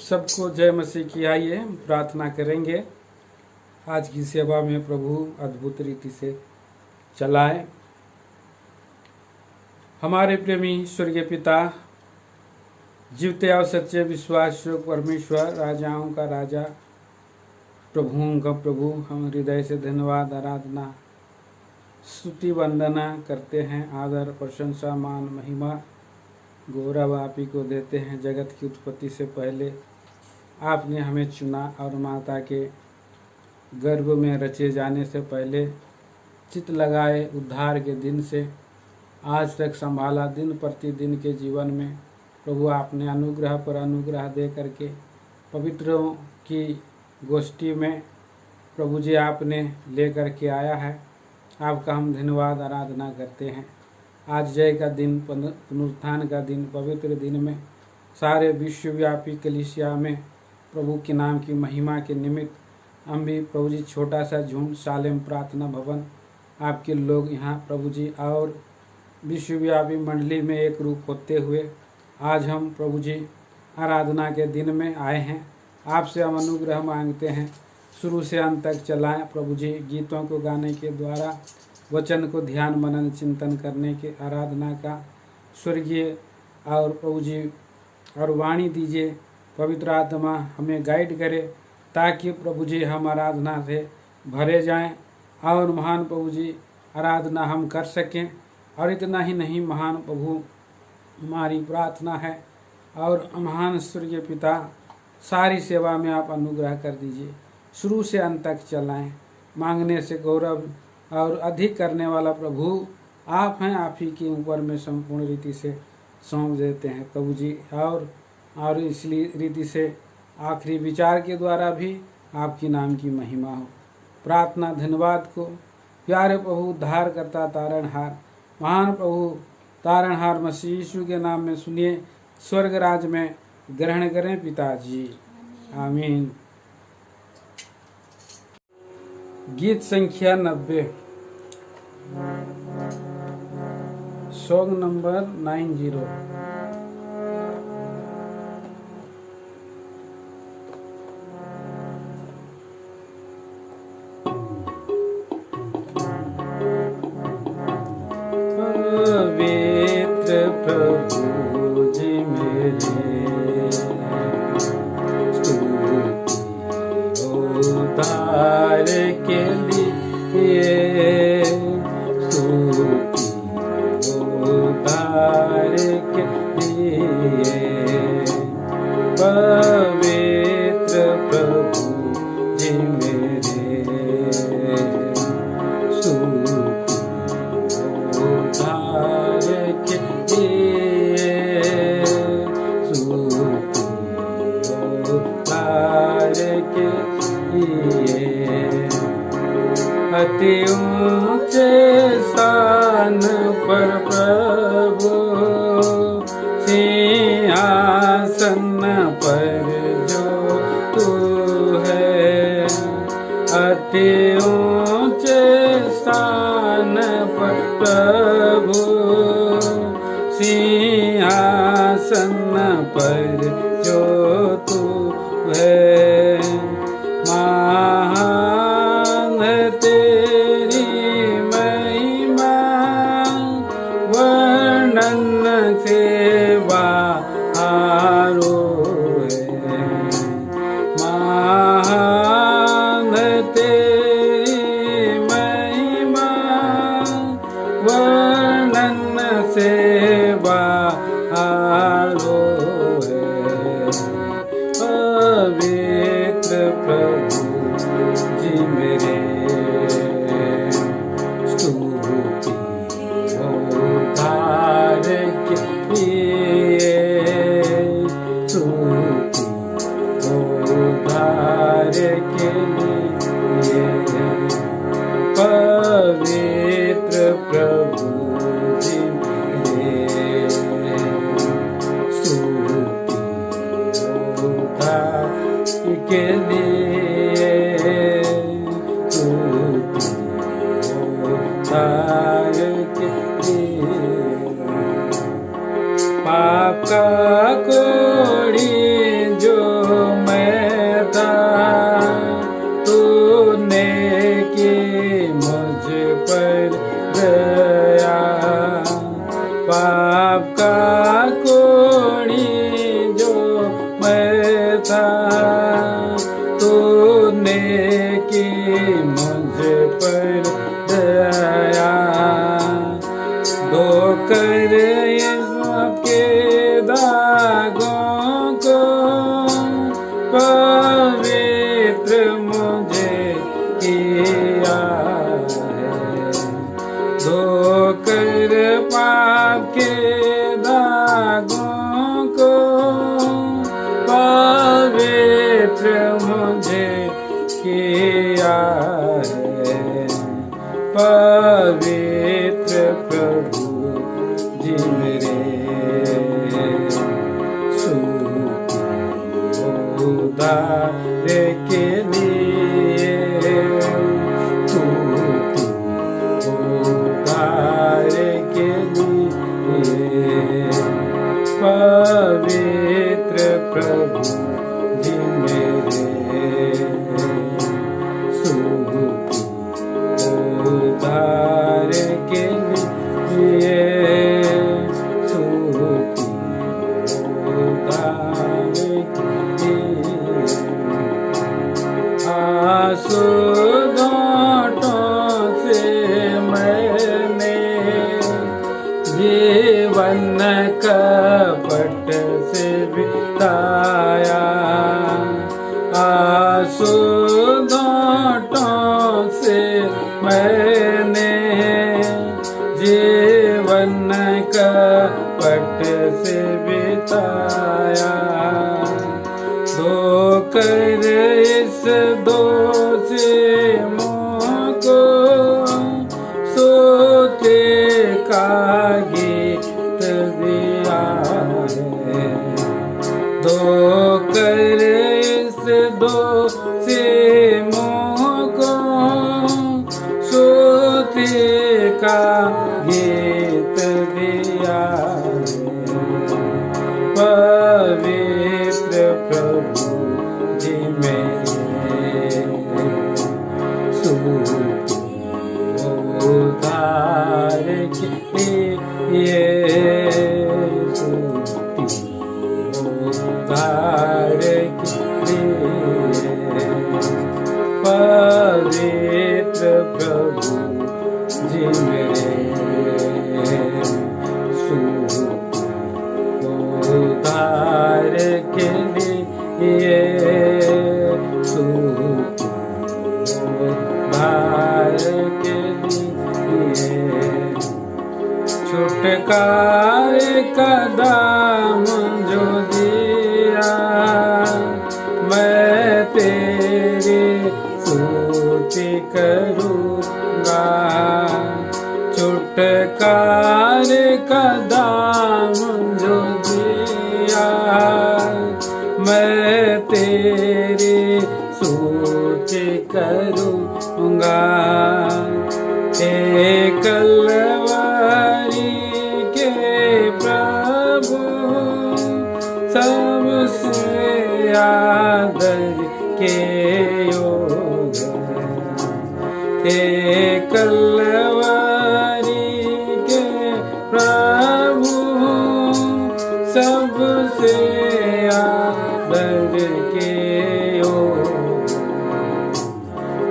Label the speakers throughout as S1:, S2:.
S1: सबको जय मसीह की। आइए प्रार्थना करेंगे। आज की सेवा में प्रभु अद्भुत रीति से चलाए। हमारे प्रेमी स्वर्गीय पिता, जीवते और सच्चे विश्वास परमेश्वर, राजाओं का राजा, प्रभुओं का प्रभु, हम हृदय से धन्यवाद, आराधना, स्तुति, वंदना करते हैं। आदर, प्रशंसा, मान, महिमा, गौरव आप ही को देते हैं। जगत की उत्पत्ति से पहले आपने हमें चुना और माता के गर्भ में रचे जाने से पहले चित लगाए उद्धार के दिन से आज तक संभाला। दिन प्रतिदिन के जीवन में प्रभु आपने अनुग्रह पर अनुग्रह दे करके पवित्रों की गोष्ठी में प्रभु जी आपने ले कर के आया है। आपका हम धन्यवाद आराधना करते हैं। आज जय का दिन, पुनरुत्थान का दिन, पवित्र दिन में सारे विश्वव्यापी कलीसिया में प्रभु के नाम की महिमा के निमित्त हम भी प्रभु जी छोटा सा झुंड शालेम प्रार्थना भवन आपके लोग यहाँ प्रभु जी और विश्वव्यापी मंडली में एक रूप होते हुए आज हम प्रभु जी आराधना के दिन में आए हैं। आपसे हम अनुग्रह मांगते हैं, शुरू से अंत तक चलाएं प्रभु जी। गीतों को गाने के द्वारा, वचन को ध्यान मनन चिंतन करने के, आराधना का स्वर्गीय और प्रभु जी और वाणी दीजिए। पवित्र आत्मा हमें गाइड करे ताकि प्रभु जी हम आराधना से भरे जाएं और महान प्रभु जी आराधना हम कर सकें। और इतना ही नहीं, महान प्रभु हमारी प्रार्थना है और महान स्वर्गीय पिता, सारी सेवा में आप अनुग्रह कर दीजिए। शुरू से अंत तक चलाएं। मांगने से गौरव और अधिक करने वाला प्रभु आप हैं। आप ही के ऊपर में संपूर्ण रीति से सौंप देते हैं प्रभु जी। और इसलिए रीति से आखिरी विचार के द्वारा भी आपकी नाम की महिमा हो। प्रार्थना धन्यवाद को प्यारे प्रभु उद्धार करता तारणहार, महान प्रभु तारणहार मसीह यीशु के नाम में सुनिए, स्वर्ग राज में ग्रहण करें पिताजी, आमीन। गीत संख्या 90, सॉन्ग नंबर 90। पवित्र प्रभु जी मेरे, स्तुति उद्धार के लिए, स्तुति उद्धार के लिए। पवित्र प्रभु जी मेरे, स्तुति उद्धार के लिए, स्तुति उद्धार के लिए। अति ऊंचे स्थान पर प्रभु सिंहासन पर जो तू है, अति ऊंचे स्थान पर प्रभु सिंहासन पर जो तू है। महान तेरी महिमा, वर्णन से बाहरो है। महान तेरी महिमा, वर्णन से बाहरो है। पवित्र प्रभु जी मेरे, स्तुति उद्धार के लिए, स्तुति उद्धार के लिए। पवित्र प्रभु जी मेरे, स्तुति उद्धार के लिए, स्तुति उद्धार के लिए। पाप का कोड़ी जो मैं था, तूने की मुझ पर दया, धोकर इसके दागों को पवित्र मुझे किया है, धोकर पाप के दागों को पवित्र मुझे किया है। पवित्र प्रभु जी मेरे, उद्धार के लिए, उद्धार के लिए, पवित्र प्रभु जी मेरे, उद्धार के लिए, उद्धार के लिए। आंसू घाटों से मैंने जीवन कपट से बिताया, आंसू घाटों से मैंने जीवन कपट से बिताया, धोकर इस दोषी मुँह को सोते का गीत दिया है, धोकर इस दोषी मुँह को सोते का गीत दिया है। पवित्र प्रभु जी मेरे, उद्धार के लिए, उद्धार के लिए, पवित्र प्रभु जी मेरे, उद्धार के लिए, उद्धार के लिए। छुटकारे का दाम जो दिया, मैं तेरी स्तुति करूँगा, छुटकारे का दाम जो दिया, मैं तेरी स्तुति करूँगा। हे कलवरी के प्रभु, सबसे आदर के योग्य, हे कलवरी के प्रभु, सबसे आदर के योग्य,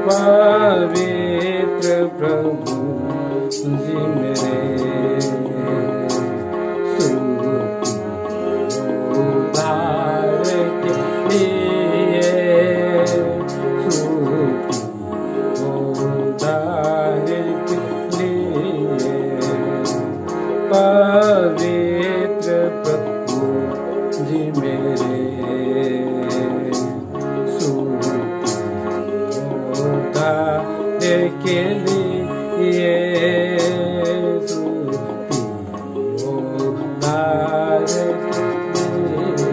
S1: पवित्र प्रभु जी मेरे, उद्धार के लिए, उद्धार के लिए, पवित्र प्रभु जी मेरे, उद्धार के लिए, उद्धार के लिए।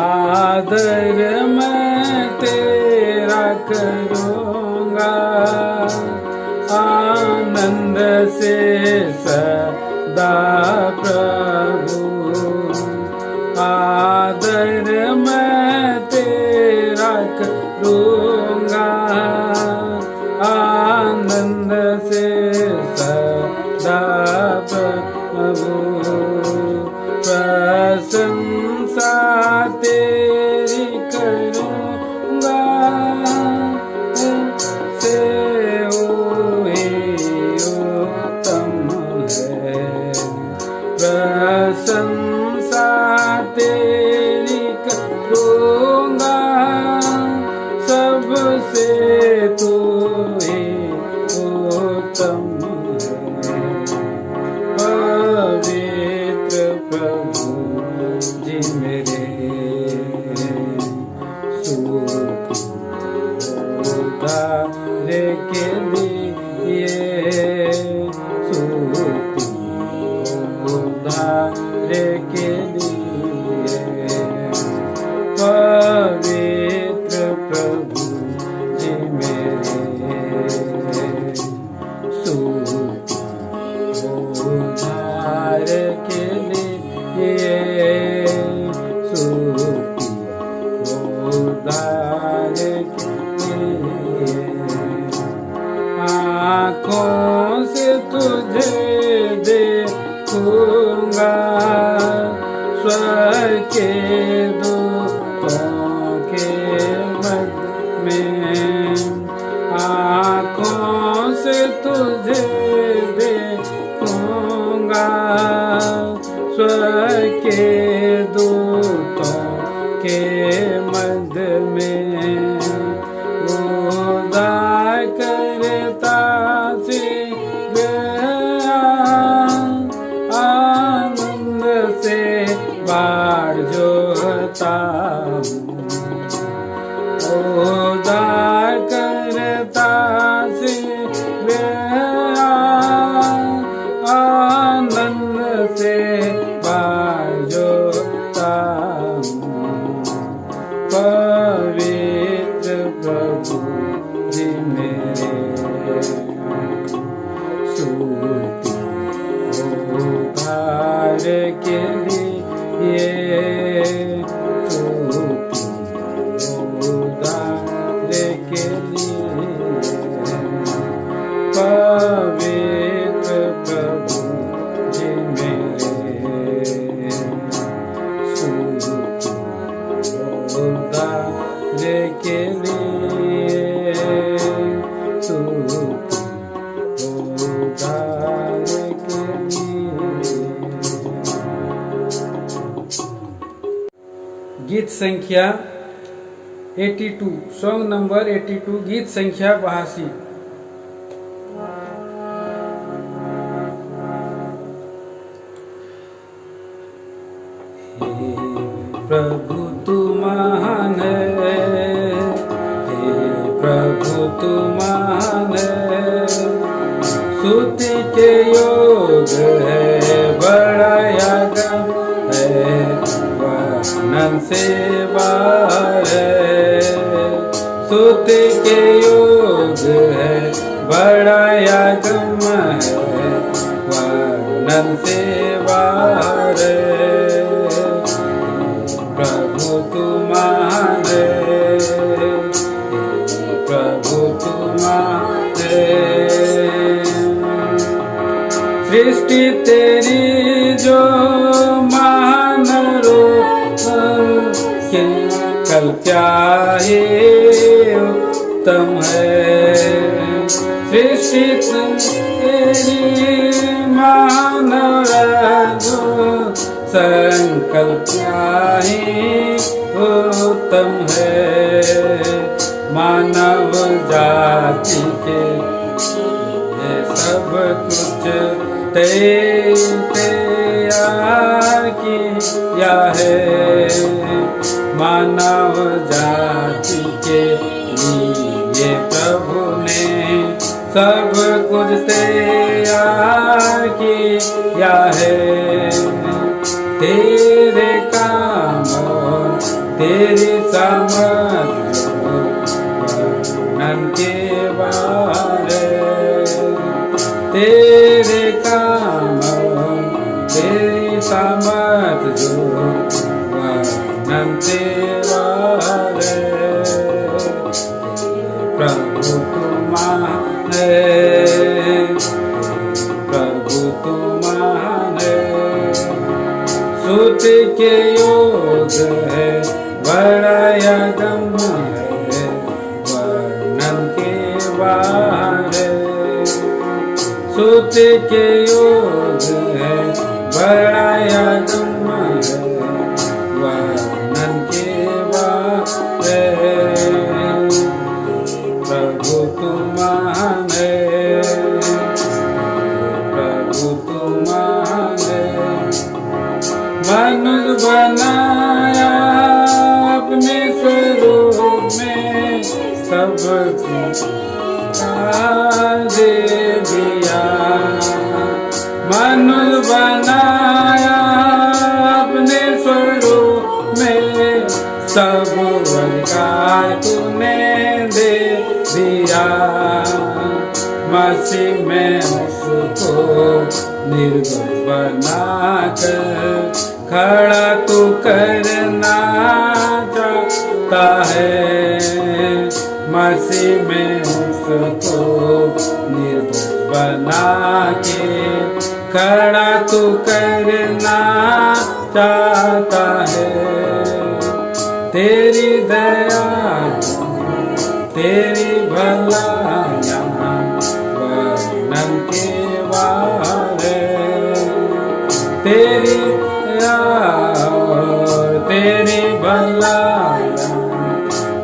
S1: आदर मैं तेरा करूँगा, आनंद से सदा प्रभु, आदर मैं तेरा करूँगा, आनंद से सदा प्रभु, प्रशंसा के मध्य में उदार करता से गया, आनंद से बाढ़ जोता उदार करता से गया, आनंद से बाढ़ जोता पवित्र प्रभु जी मेरे स्तुति उद्धार के लिए, स्तुति उद्धार के लिए, पवित्र प्रभु जी मेरे स्तुति उद्धार के लिए, स्तुति उद्धार के लिए। गीत संख्या 82, सॉन्ग नंबर 82, गीत संख्या 82। प्रभु तू महान है, हे प्रभु तू महान है, स्तुति के योग है, बड़ा यागम है, वर्णन से बाहर है, स्तुति के योग है, बड़ा यागम है, वर्णन से बाहर है। प्रभु तू महान है, प्रभु तू महान है, सृष्टि तेरी जो महान रूप के कल क्या ही उत्तम है, सृष्टि तेरी महान रूप संकल्प क्या ही उत्तम है, मानव जाति के ये सब कुछ तैयार किया है, मानव जाति के लिए प्रभु ने सब कुछ तैयार किया है, तेरे काम और तेरी समझ वर्णन के बारे, तेरे काम और तेरी समझ वर्णन के बारे, प्रभु तू महान है, प्रभु तू महान है, स्तुति के योग है, बड़ा यागम है, वर्णन के बाहर है, स्तुति के योग है, बड़ा यागम है, वर्णन के बाहर है, प्रभु तू महान है, प्रभु तू महान है, मनुष्य बनाया अपने स्वरूप में, सब दे दिया, मनुष्य बनाया अपने स्वरूप में, सब अधिकार तूने दे दिया, मसीह में उसको निर्दोष बनाकर खड़ा तू करना चाहता है, मसीह में उसको निर्दोष बना के खड़ा तू करना चाहता है, तेरी दया तेरी भलाइयाँ वर्णन के बाहर है, तेरी तेरी पलायन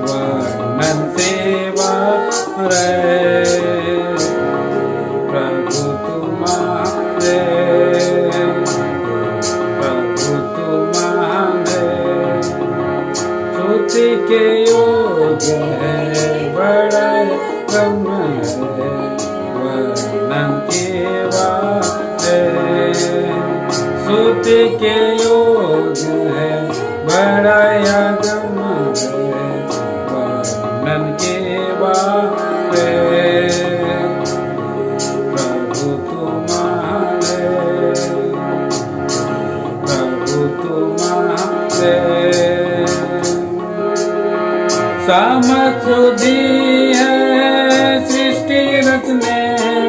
S1: वर्णन सेवा रे प्रभु तुम्हारे, प्रभु तुम्हारे स्तुति के योग्य है, बड़ा कम है वर्णन केवा है, स्तुति के योग्य है, बड़ा गम है वर्णन केवा है प्रभु तुम्हारे, प्रभु तुम्हारे सामर्थ्य दी है सृष्टि रचने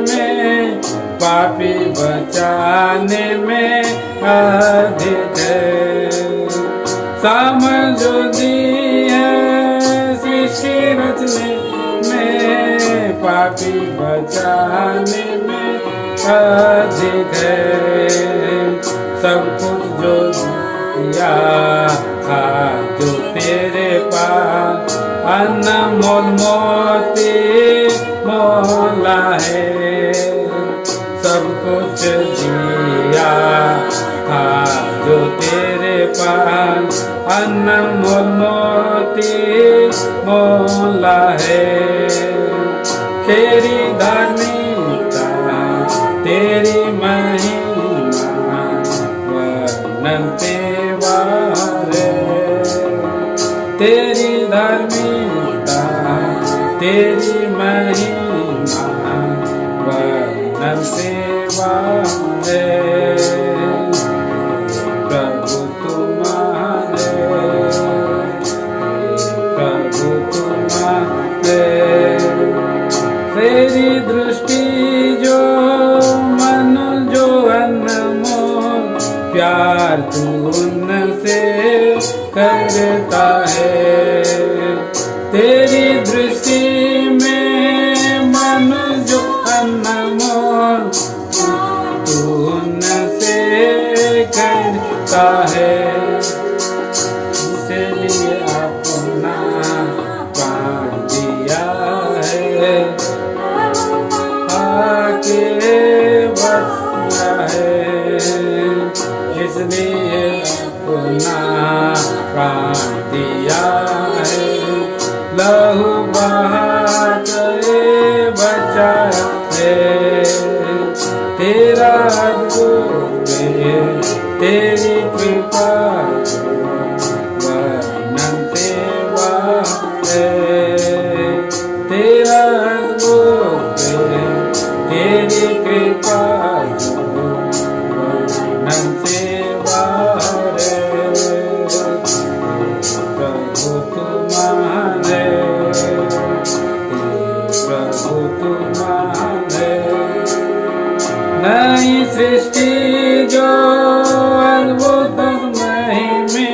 S1: में, पापी बचाने में अधिक है, सामर्थ्य दी है सृष्टि रचने में, पापी बचाने में अधिक है, सब कुछ जो दिया था जो तेरे पास अनमोल मोती मोला है, सब कुछ दिया था जो तेरे पास अनमोल मोती मोला है, तेरी धार्मिकता तेरी महिमा वर्णन तेवा रे, तेरी धार्मिकता तेरी महिमा वर्णन सेवा रे प्रभु तुम्हारे, प्रभु तुम्हारे तेरी दृष्टि जो मन जो अनमोल प्यार तू उनसे करता है, तेरी दृष्टि में मन जो अनमोल तू उनसे करता है, इसलिए अपना प्राण दिया है, आके बचा है, इसलिए अपना प्राण दिया है, लहू बहाकर बचा है, तेरा अद्भुत तेरी कृपा वर्णन सेवा है, तेरा अद्भुत तेरी कृपा वर्णन सेवा है प्रभु तुम्हारे, प्रभु तुम्हारे नई सृष्टि जो अद्भुत महिमे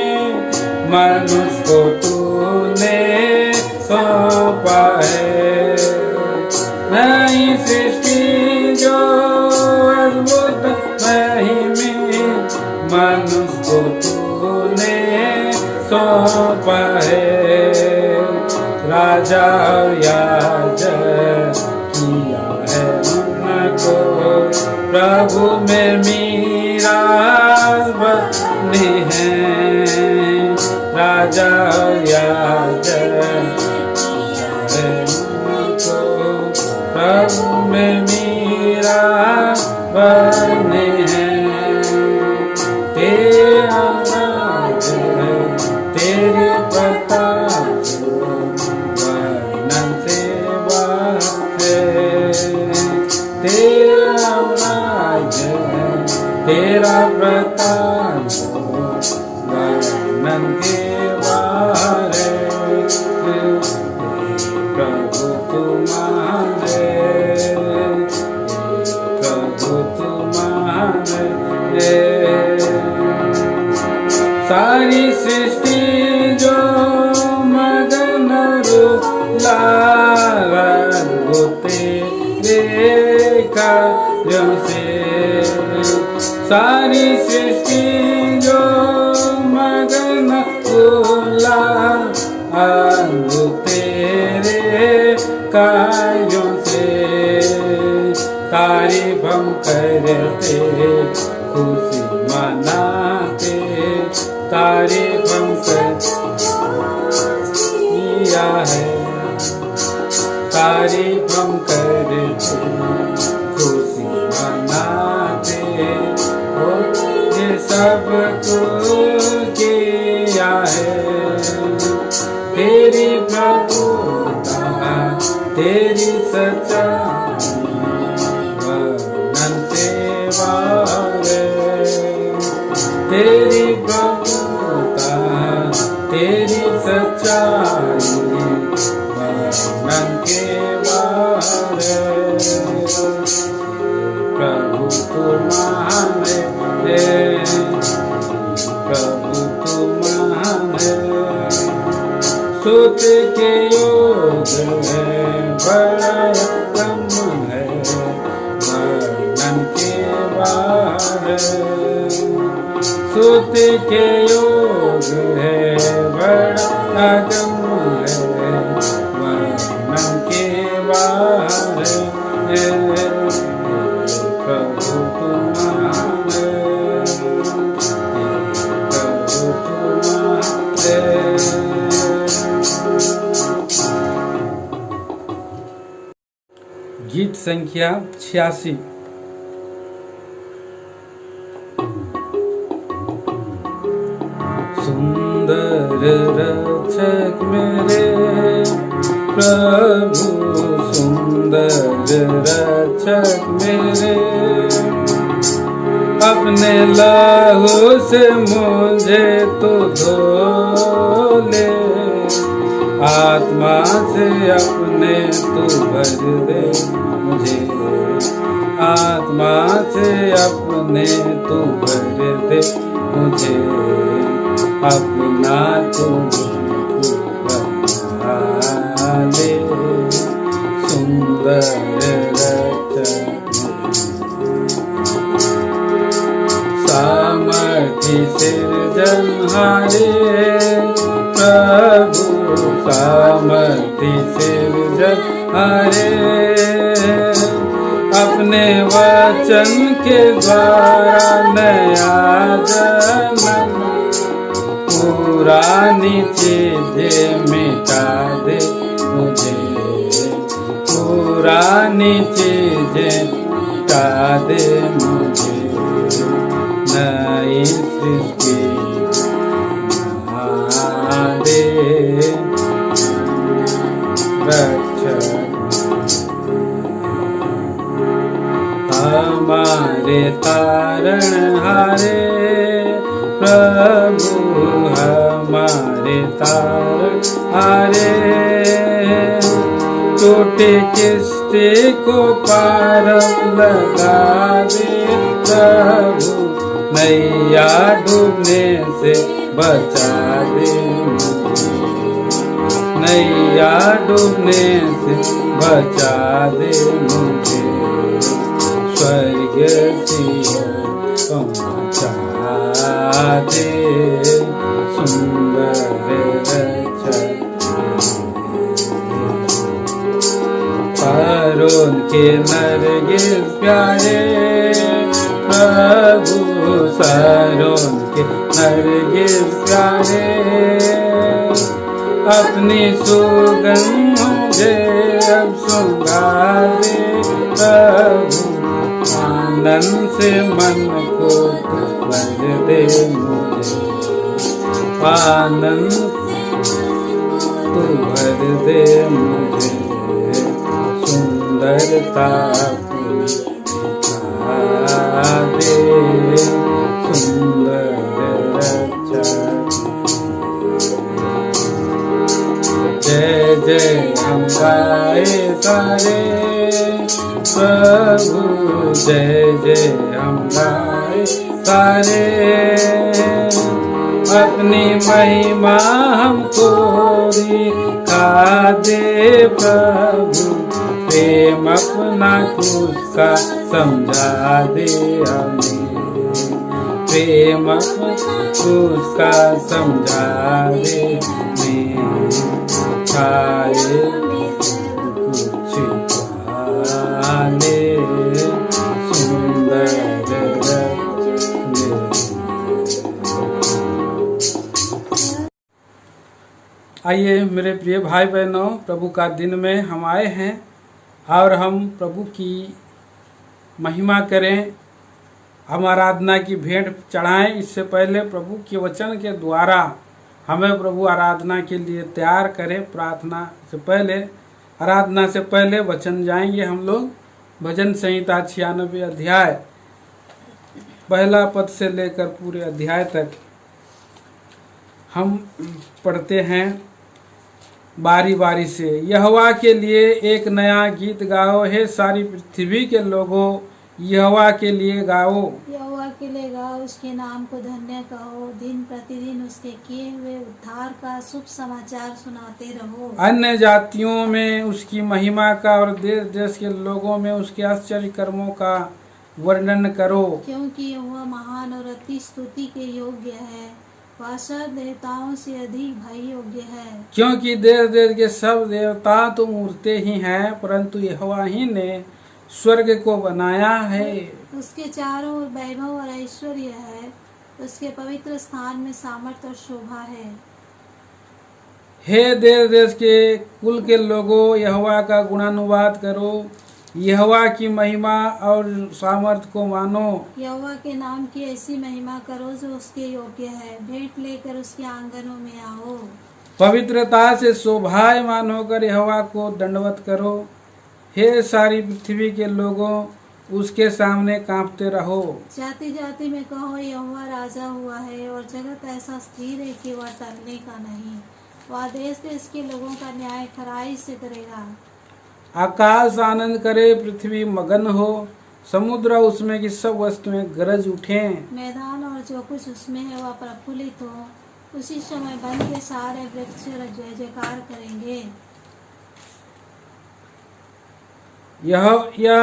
S1: मनुष्य को तूने सौंपा है, नई सृष्टि जो अद्भुत महिमे मनुष्य को तूने सौंपा है, राजा याजक किया है उनको, प्रभु में मीरा बनी है, राजा याजक है उनको, प्रभु में मीरा बनी है, तेरा राज तेरी प्रताप वर्णन सेवा है, तेरा राज तेरा प्रताप वर्णन सेवा है प्रभु तुम्हारे, प्रभु तुम्हारे आंधू तेरे कार्यों से तारीफ हम करते, खुशी मनाते, तारीफ हम किया है, तारीफ हम करते, खुशी मनाते, ये सब कुछ किया है तेरी प्रभुता, तेरी सच्चाई वर्णन सेवा रे, तेरी प्रभुता, तेरी सच्चाई वर्णन केवा रे, प्रभु तू महान है, प्रभु तू महान है, स्तुति के योग है, बड़ा उत्तम है, वर्णन केवा रे, स्तुति के योग है, बड़ा उत्तम है, वर्णन केवा रे, प्रभु तू महान है, प्रभु तू महान है। गीत संख्या 86। सुंदर रक्षक मेरे प्रभु, सुंदर रक्षक मेरे, अपने लहू से मुझे तो धो ले, आत्मा से अपने तू भर दे मुझे, आत्मा से अपने तू भर दे मुझे, अपना तू बना दे, सुंदर रक्षक सामर्थी सिरजनहारे प्रभु, सामर्थी सिरजनहारे, अपने वचन के द्वारा नया जन्म, पुरानी चीजें मिटा दे मुझे, पुरानी चीजें मिटा दे मुझे, नई सृष्टि बना दे, रक्षक हमारे तारणहारे प्रभु, हमारे तारणहारे, टूटी किस्ती को पार लगा दे प्रभु, नैया डूबने से बचा दे मुझे, नैया डूबने से बचा दे मुझे, स्वर्ग सियों पहुँचा दे, सुंदर रक्षक फारून के नरगिस प्यारे प्रभु, सारोन के नरगिस प्यारे, अपनी सुगंध मुझे अब सुंघा दे प्रभु, आनंद से मन को भर दे मुझे, आनंद तू भर दे मुझे, सुंदरता दे, सुंदर रक्षक, जय जय हम गाए सारे प्रभु, जय जय हम गाए सारे, अपनी महिमा हमको दिखा दे प्रभु, प्रेम अपना क्रूस का समझा दे हमें, प्रेम क्रूस का समझा दे छाए कुछ पाले सुंदर आइए मेरे प्रिय भाई बहनों, प्रभु का दिन में हम आए हैं और हम प्रभु की महिमा करें, हम आराधना की भेंट चढ़ाएं। इससे पहले प्रभु के वचन के द्वारा हमें प्रभु आराधना के लिए तैयार करें। प्रार्थना से पहले, आराधना से पहले वचन जाएंगे हम लोग। भजन संहिता 96 अध्याय, पहला पद से लेकर पूरे अध्याय तक हम पढ़ते हैं बारी बारी से। यहोवा के लिए एक नया गीत गाओ, हे सारी पृथ्वी के लोगों, यहोवा के लिए गाओ।
S2: यहोवा के लिए गाओ, उसके नाम को धन्य कहो। दिन प्रतिदिन उसके किए हुए उद्धार का शुभ समाचार सुनाते रहो।
S1: अन्य जातियों में उसकी महिमा का और देश देश के लोगों में उसके आश्चर्य कर्मों का वर्णन करो।
S2: क्योंकि वह महान और अति स्तुति के योग्य है, वह सब देवताओं से अधिक भय योग्य है। क्योंकि
S1: देश देश के सब देवता तो मूर्तें ही हैं, परंतु यहोवा ही ने स्वर्ग को बनाया है।
S2: उसके चारों ओर वैभव और ऐश्वर्य है, उसके पवित्र स्थान में सामर्थ्य और शोभा है।
S1: हे देश देश के कुल के लोगों, यहोवा का गुणानुवाद करो, यहोवा की महिमा और सामर्थ्य को मानो।
S2: यहोवा के नाम की ऐसी महिमा करो जो उसके योग्य है। भेंट लेकर उसके आंगनों में आओ।
S1: पवित्रता से शोभायमान होकर यहोवा को दंडवत करो। हे सारी पृथ्वी के लोगों, उसके सामने कांपते रहो।
S2: जाति जाति में कहो, यहोवा राजा हुआ है, और जगत ऐसा स्थिर है कि वह टलने का नहीं। वह देश देश के लोगों का न्याय खराई से करेगा।
S1: आकाश आनंद करे, पृथ्वी मगन हो, समुद्र उसमें की सब वस्तुएं गरज उठें।
S2: मैदान और जो कुछ उसमें है वह प्रफुल्लित हो। उसी समय वन के सारे वृक्ष जय जयकार करेंगे।
S1: यह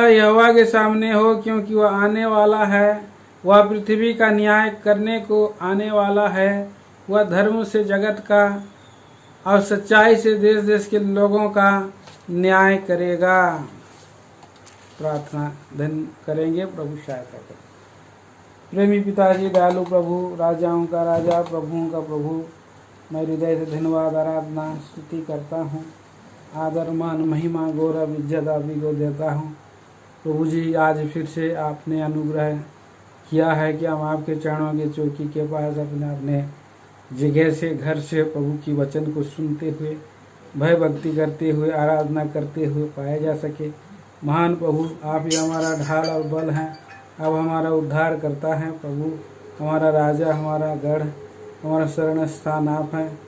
S1: यहोवा के सामने हो, क्योंकि वह आने वाला है। वह पृथ्वी का न्याय करने को आने वाला है। वह धर्म से जगत का और सच्चाई से देश देश के लोगों का न्याय करेगा। प्रार्थना धन करेंगे, प्रभु सहायता करें। प्रेमी पिताजी, दयालु प्रभु, राजाओं का राजा, प्रभुओं का प्रभु, मैं हृदय से धन्यवाद, आराधना, स्तुति करता हूँ। आदर, मान, महिमा, गौरव, इज्जत आप ही को देता हूँ। प्रभु जी, आज फिर से आपने अनुग्रह किया है कि हम आपके चरणों के चौकी के पास अपने जगह से, घर से प्रभु की वचन को सुनते हुए, भय भक्ति करते हुए, आराधना करते हुए पाया जा सके। महान प्रभु, आप ही हमारा ढाल और बल हैं। अब हमारा उद्धार करता है प्रभु, हमारा राजा, हमारा गढ़, हमारा शरण स्थान आप हैं।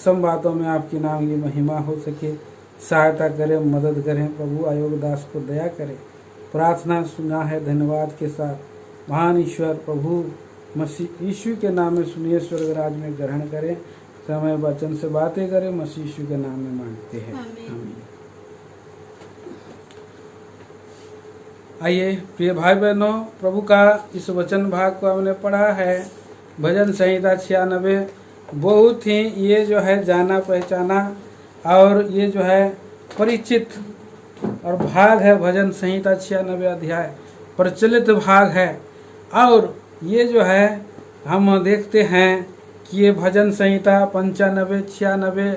S1: सब बातों में आपके नाम की महिमा हो सके। सहायता करें, मदद करें प्रभु। अयोग दास को दया करें। प्रार्थना सुना है धन्यवाद के साथ। महान ईश्वर प्रभु मसीह यीशु के नाम में सुनिए, स्वर्ग राज में ग्रहण करें। समय वचन से बातें करें, मसीह यीशु के नाम में मांगते हैं, आमीन। आइए प्रिय भाई बहनों, प्रभु का इस वचन भाग को हमने पढ़ा है। भजन संहिता 96 बहुत ही ये जो है जाना पहचाना और ये जो है परिचित और भाग है। भजन संहिता 96 अध्याय प्रचलित भाग है। और ये जो है हम देखते हैं कि ये भजन संहिता 95, 96,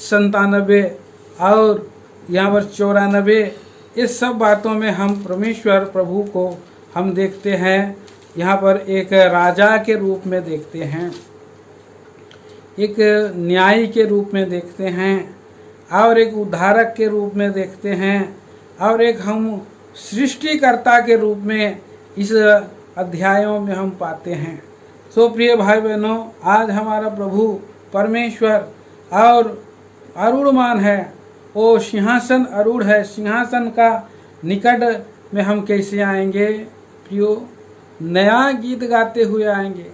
S1: 97 और यहाँ पर 94, इस सब बातों में हम परमेश्वर प्रभु को हम देखते हैं। यहाँ पर एक राजा के रूप में देखते हैं, एक न्यायी के रूप में देखते हैं, और एक उद्धारक के रूप में देखते हैं, और एक हम सृष्टिकर्ता के रूप में इस अध्यायों में हम पाते हैं। तो प्रिय भाई बहनों, आज हमारा प्रभु परमेश्वर और अरूढ़मान है, वो सिंहासन अरूढ़ है। सिंहासन का निकट में हम कैसे आएंगे प्रियो? नया गीत गाते हुए आएंगे,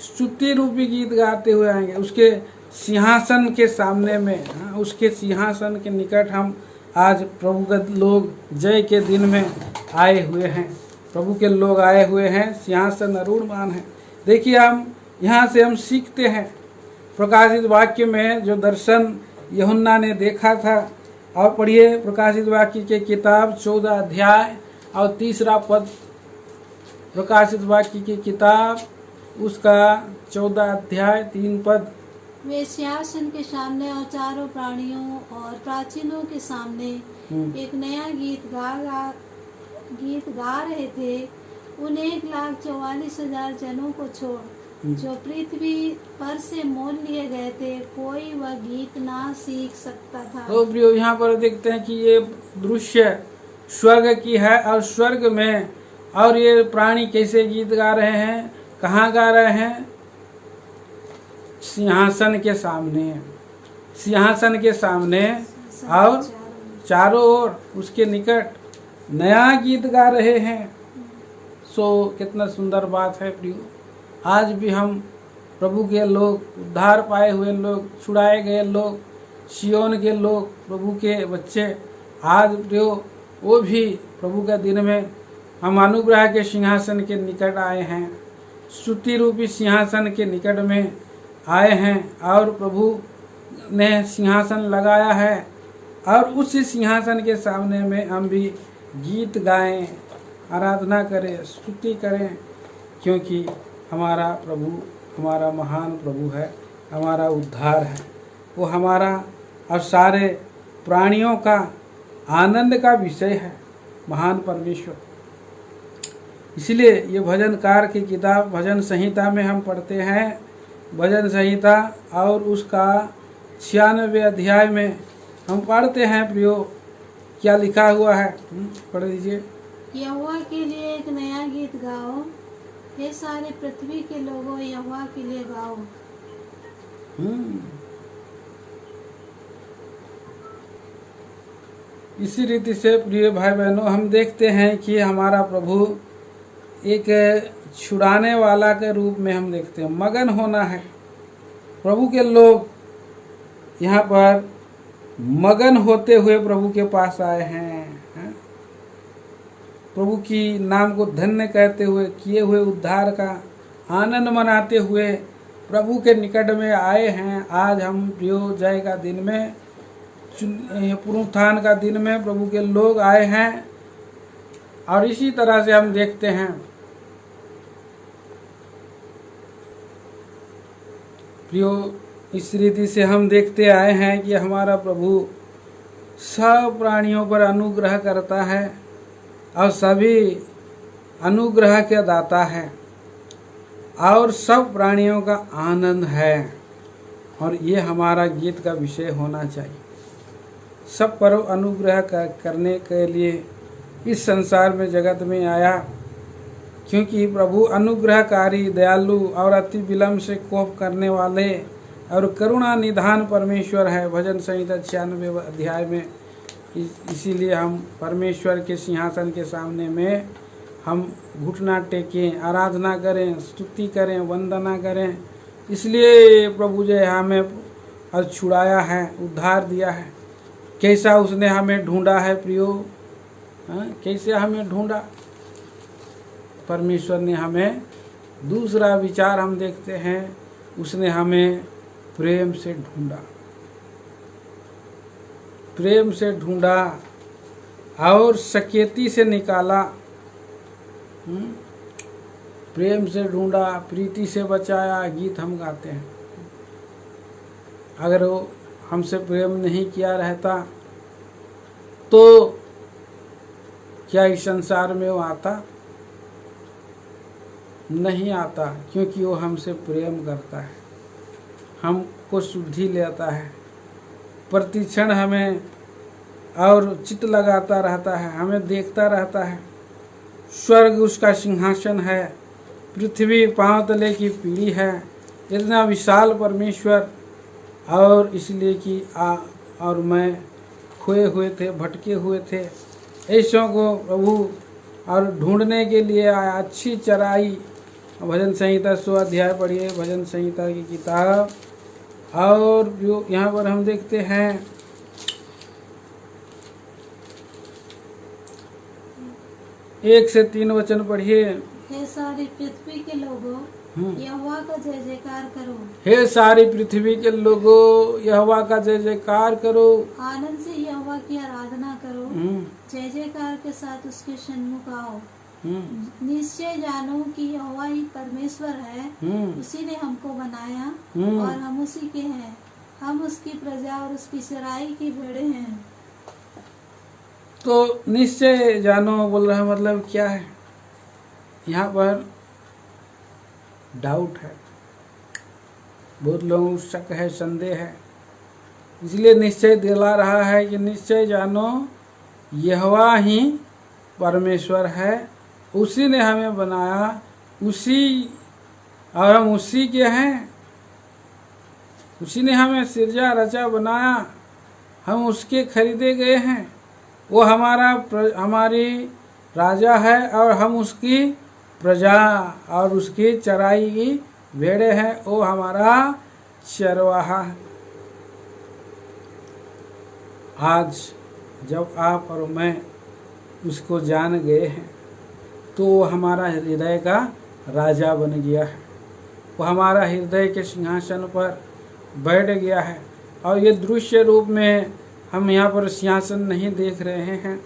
S1: स्तुति रूपी गीत गाते हुए आएंगे। उसके सिंहासन के सामने में, उसके सिंहासन के निकट हम आज प्रभु के लोग जय के दिन में आए हुए हैं। प्रभु के लोग आए हुए हैं, सिंहासन अरूढ़मान है। देखिए, हम यहाँ से हम सीखते हैं। प्रकाशित वाक्य में जो दर्शन यूहन्ना ने देखा था। और पढ़िए प्रकाशित वाक्य के किताब 14 अध्याय और 3 पद। प्रकाशित वाक्य की किताब उसका 14 अध्याय 3 पद।
S2: वे सिंहासन के सामने और चारों प्राणियों और प्राचीनों के सामने एक नया गीत गा रहे थे। उन 1,44,000 जनों को छोड़ जो पृथ्वी पर से मोल लिए गए थे, कोई वह गीत ना सीख सकता था।
S1: तो प्रियो यहाँ पर देखते हैं कि ये दृश्य स्वर्ग की है और स्वर्ग में और ये प्राणी कैसे गीत गा रहे हैं, कहाँ गा रहे हैं? सिंहासन के सामने, सिंहासन के सामने और चारों ओर उसके निकट नया गीत गा रहे हैं। सो कितना सुंदर बात है प्रियो। आज भी हम प्रभु के लोग, उद्धार पाए हुए लोग, छुड़ाए गए लोग, सियोन के लोग, प्रभु के बच्चे, आज प्रियो वो भी प्रभु के दिन में हम अनुग्रह के सिंहासन के निकट आए हैं, स्तुति रूपी सिंहासन के निकट में आए हैं और प्रभु ने सिंहासन लगाया है और उसी सिंहासन के सामने में हम भी गीत गाएं, आराधना करें, स्तुति करें, क्योंकि हमारा प्रभु हमारा महान प्रभु है, हमारा उद्धार है, वो हमारा और सारे प्राणियों का आनंद का विषय है, महान परमेश्वर। इसलिए ये भजनकार की किताब भजन संहिता में हम पढ़ते हैं, भजन संहिता और उसका 96 अध्याय में हम पढ़ते हैं प्रियो, क्या लिखा हुआ है, पढ़ लीजिए।
S2: यहोवा के लिए एक नया गीत गाओ, हे सारे पृथ्वी के लोगों, यहोवा के लिए गाओ।
S1: इसी रीति से प्रिय भाई बहनों, हम देखते हैं कि हमारा प्रभु एक छुड़ाने वाला के रूप में हम देखते हैं। मगन होना है, प्रभु के लोग यहाँ पर मगन होते हुए प्रभु के पास आए हैं, प्रभु की नाम को धन्य कहते हुए, किए हुए उद्धार का आनंद मनाते हुए प्रभु के निकट में आए हैं। आज हम प्रियो जय का दिन में, पुनरुत्थान का दिन में प्रभु के लोग आए हैं। और इसी तरह से हम देखते हैं प्रियो, इस रीति से हम देखते आए हैं कि हमारा प्रभु सब प्राणियों पर अनुग्रह करता है और सभी अनुग्रह के दाता है और सब प्राणियों का आनंद है। और ये हमारा गीत का विषय होना चाहिए। सब पर अनुग्रह करने के लिए इस संसार में, जगत में आया, क्योंकि प्रभु अनुग्रहकारी, दयालु और अति विलम्ब से कोप करने वाले और करुणा निधान परमेश्वर है। भजन संहिता 96 अध्याय में इसीलिए हम परमेश्वर के सिंहासन के सामने में हम घुटना टेकें, आराधना करें, स्तुति करें, वंदना करें। इसलिए प्रभु जी हमें और छुड़ाया है, उद्धार दिया है। कैसा उसने हमें ढूंढा है प्रियो, कैसे हमें ढूंढा? परमेश्वर ने हमें, दूसरा विचार हम देखते हैं, उसने हमें प्रेम से ढूंढा, प्रेम से ढूंढा और सकेती से निकाला। प्रेम से ढूंढा, प्रीति से बचाया, गीत हम गाते हैं। अगर वो हमसे प्रेम नहीं किया रहता तो क्या इस संसार में वो आता? नहीं आता, क्योंकि वो हमसे प्रेम करता है, हमको शुद्धि लेता है, प्रतिक्षण हमें और चित्त लगाता रहता है, हमें देखता रहता है। स्वर्ग उसका सिंहासन है, पृथ्वी पांव तले की पीढ़ी है। इतना विशाल परमेश्वर, और इसलिए कि और मैं खोए हुए थे, भटके हुए थे, ऐसों को प्रभु और ढूंढने के लिए आया। अच्छी चराई, भजन संहिता 100 अध्याय पढ़िए, भजन संहिता की किताब। और जो यहाँ पर हम देखते हैं 1 से 3 वचन पढ़िए।
S2: हे सारी पृथ्वी के लोगों, यहोवा का जय जयकार करो।
S1: हे सारी पृथ्वी के लोगों, यहोवा का जय जयकार करो।
S2: आनंद से यहोवा की आराधना करो, जय जयकार के साथ उसके सन्मुख आओ। निश्चय जानो कि यहोवा ही परमेश्वर है, उसी ने हमको बनाया और हम उसी के हैं। हम उसकी प्रजा और उसकी चराई की भेड़े हैं।
S1: तो निश्चय जानो बोल रहा है, मतलब क्या है? यहाँ पर डाउट है, बहुत लोगों को शक है, संदेह है, इसलिए निश्चय दिला रहा है कि निश्चय जानो यहोवा ही परमेश्वर है, उसी ने हमें बनाया, उसी और हम उसी के हैं। उसी ने हमें सिरजा रचा बनाया, हम उसके खरीदे गए हैं। वो हमारी राजा है और हम उसकी प्रजा और उसकी चराई की भेड़े हैं। वो हमारा चरवाहा है। आज जब आप और मैं उसको जान गए हैं तो वो हमारा हृदय का राजा बन गया है। वो हमारा हृदय के सिंहासन पर बैठ गया है। और ये दृश्य रूप में हम यहाँ पर सिंहासन नहीं देख रहे हैं।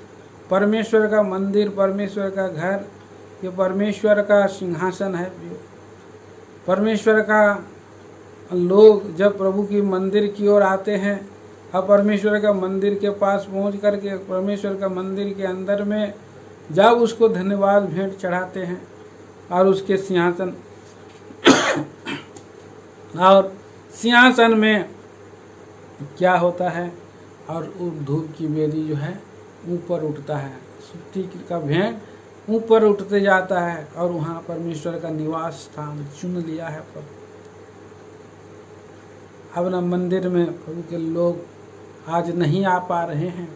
S1: परमेश्वर का मंदिर, परमेश्वर का घर, ये परमेश्वर का सिंहासन है। परमेश्वर का लोग जब प्रभु की मंदिर की ओर आते हैं और परमेश्वर का मंदिर के पास पहुंच करके परमेश्वर का मंदिर के अंदर में जब उसको धन्यवाद भेंट चढ़ाते हैं और उसके सिंहासन और सिंहासन में क्या होता है, और धूप की बेदी जो है ऊपर उठता है, स्तुति का भेंट ऊपर उठते जाता है और वहाँ परमेश्वर का निवास स्थान चुन लिया है प्रभु। अपना मंदिर में प्रभु के लोग आज नहीं आ पा रहे हैं।